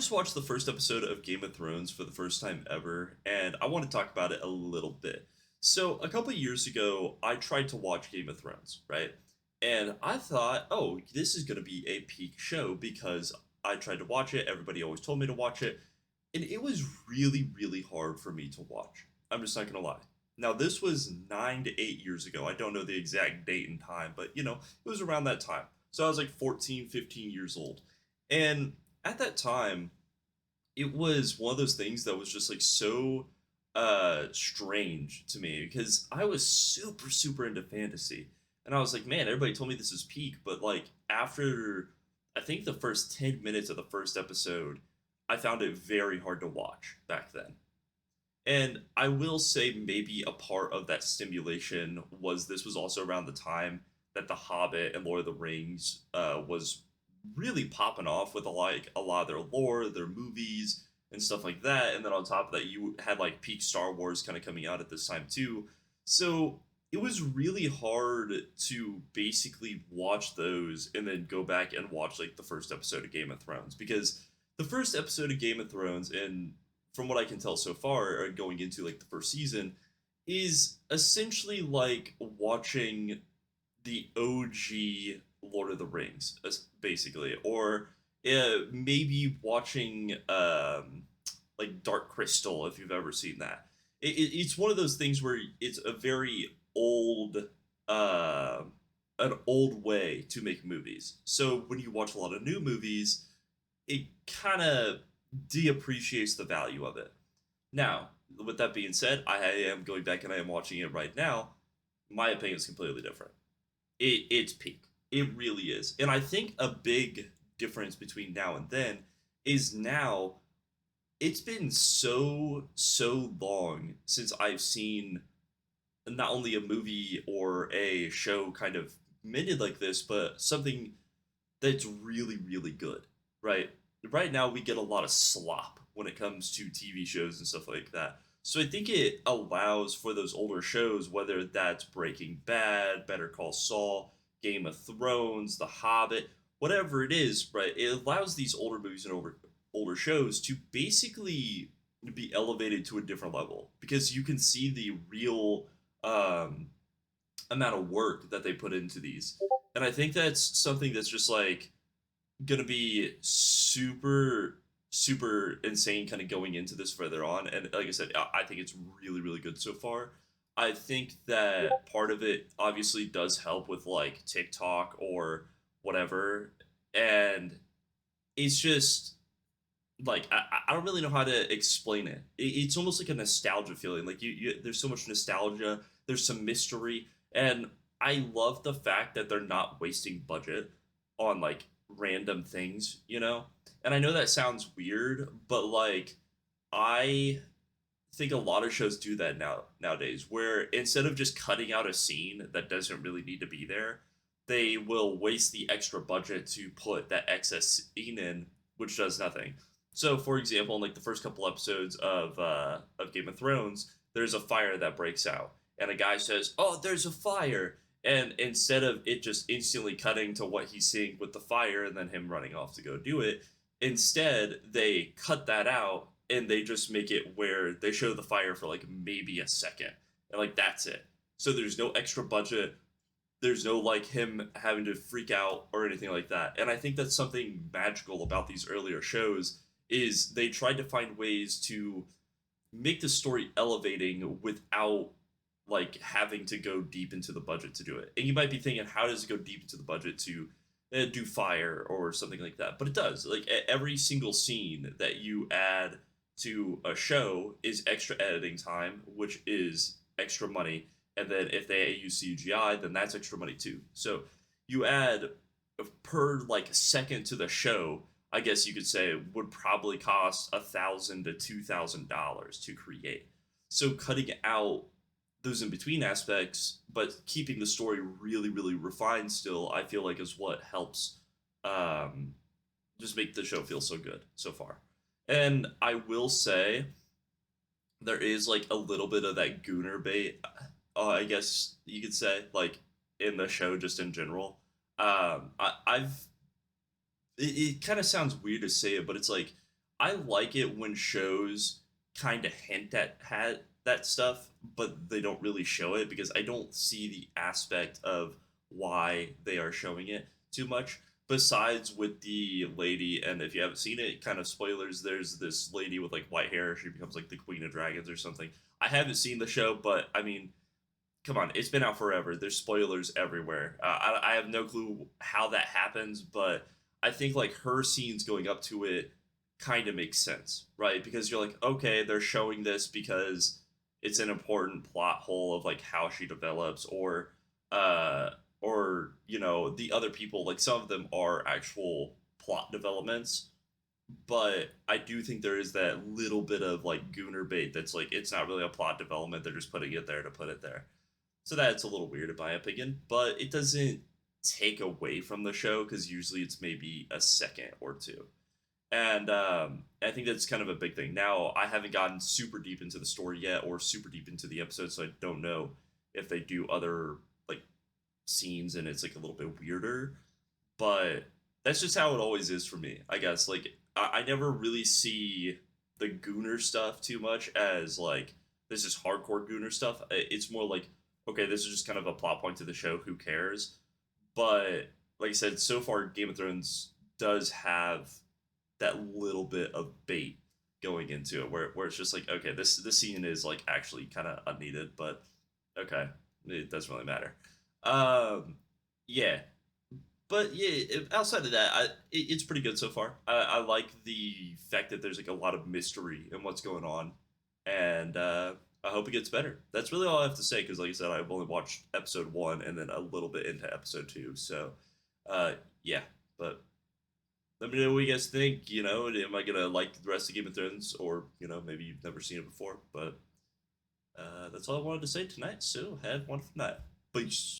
just watched the first episode of Game of Thrones for the first time ever, and I want to talk about it a little bit. So, a couple of years ago, I tried to watch Game of Thrones, right? And I thought, oh, this is going to be a peak show because I tried to watch it. Everybody always told me to watch it. And it was really, really hard for me to watch. I'm just not going to lie. Now, this was 9 to 8 years ago. I don't know the exact date and time, but it was around that time. So I was like 14, 15 years old. And at that time, it was one of those things that was just like so strange to me because I was super super into fantasy and I was like, man, everybody told me this is peak, but like after I think the first 10 minutes of the first episode, I found it very hard to watch back then. And I will say maybe a part of that stimulation was this was also around the time that The Hobbit and Lord of the Rings was really popping off with a lot of their lore, their movies, and stuff like that. And then on top of that, you had like peak Star Wars kind of coming out at this time too. So it was really hard to basically watch those and then go back and watch like the first episode of Game of Thrones because the first episode of Game of Thrones, and from what I can tell so far, going into like the first season, is essentially like watching the OG Lord of the Rings, basically, or maybe watching like Dark Crystal if you've ever seen that. It's one of those things where it's a very old, uh, an old way to make movies. So when you watch a lot of new movies, it kind of de-appreciates the value of it. Now, with that being said, I am going back and I am watching it right now. My opinion is completely different. It's peak. It really is. And I think a big difference between now and then is now it's been so long since I've seen not only a movie or a show kind of minted like this, but something that's really, really good, right? Right now, we get a lot of slop when it comes to TV shows and stuff like that. So I think it allows for those older shows, whether that's Breaking Bad, Better Call Saul, Game of Thrones, The Hobbit, whatever it is, right? It allows these older movies and older shows to basically be elevated to a different level because you can see the real um, amount of work that they put into these. And I think that's something that's just like gonna be super insane kind of going into this further on. And like I said, I think it's really really good so far. I think that part of it obviously does help with like TikTok or whatever, and it's just like I don't really know how to explain it. It's almost like a nostalgia feeling. Like there's so much nostalgia. There's some mystery, and I love the fact that they're not wasting budget on like random things, you know. And I know that sounds weird, but like I think a lot of shows do that nowadays, where instead of just cutting out a scene that doesn't really need to be there, they will waste the extra budget to put that excess scene in, which does nothing. So, for example, in like the first couple episodes of Game of Thrones, there's a fire that breaks out, and a guy says, "Oh, there's a fire." And instead of it just instantly cutting to what he's seeing with the fire and then him running off to go do it, instead they cut that out and they just make it where they show the fire for like maybe a second. And like that's it. So there's no extra budget. There's no like him having to freak out or anything like that. And I think that's something magical about these earlier shows is they tried to find ways to make the story elevating without like having to go deep into the budget to do it. And you might be thinking, how does it go deep into the budget to do fire or something like that? But it does. Like every single scene that you add to a show is extra editing time, which is extra money. And then if they use CGI, then that's extra money too. So you add per like second to the show. I guess you could say it would probably cost $1,000 to $2,000 to create. So cutting out those in between aspects, but keeping the story really, really refined still, I feel like is what helps um, just make the show feel so good so far. And I will say there is like a little bit of that gooner bait, I guess you could say, like in the show just in general. I've it kind of sounds weird to say it, but it's like I like it when shows kind of hint at that stuff, but they don't really show it because I don't see the aspect of why they are showing it too much. Besides with the lady, and if you haven't seen it, kind of spoilers, there's this lady with like white hair. She becomes like the Queen of Dragons or something. I haven't seen the show, but I mean, come on, it's been out forever. There's spoilers everywhere. I have no clue how that happens, but I think like her scenes going up to it kind of makes sense, right? Because you're like, okay, they're showing this because it's an important plot hole of like how she develops, uh, or the other people. Like some of them are actual plot developments, but I do think there is that little bit of like gooner bait that's like it's not really a plot development. They're just putting it there to put it there. So that's a little weird in my opinion, but it doesn't take away from the show because usually it's maybe a second or two. And I think that's kind of a big thing. Now, I haven't gotten super deep into the story yet or super deep into the episode, so I don't know if they do other like scenes and it's like a little bit weirder. But that's just how it always is for me, I guess. Like, I never really see the Gooner stuff too much as like this is hardcore Gooner stuff. It's more like, okay, this is just kind of a plot point to the show. Who cares? But like I said, so far Game of Thrones does have that little bit of bait going into it, where it's just like, okay, this scene is like actually kind of unneeded, but okay, it doesn't really matter. Um, yeah, but yeah, outside of that, it's pretty good so far. I like the fact that there's like a lot of mystery in what's going on, and I hope it gets better. That's really all I have to say because, like I said, I've only watched episode one and then a little bit into episode two. So, uh, yeah. But let me know what you guys think. Am I gonna like the rest of Game of Thrones, or maybe you've never seen it before? But that's all I wanted to say tonight. So, have one wonderful night. Peace.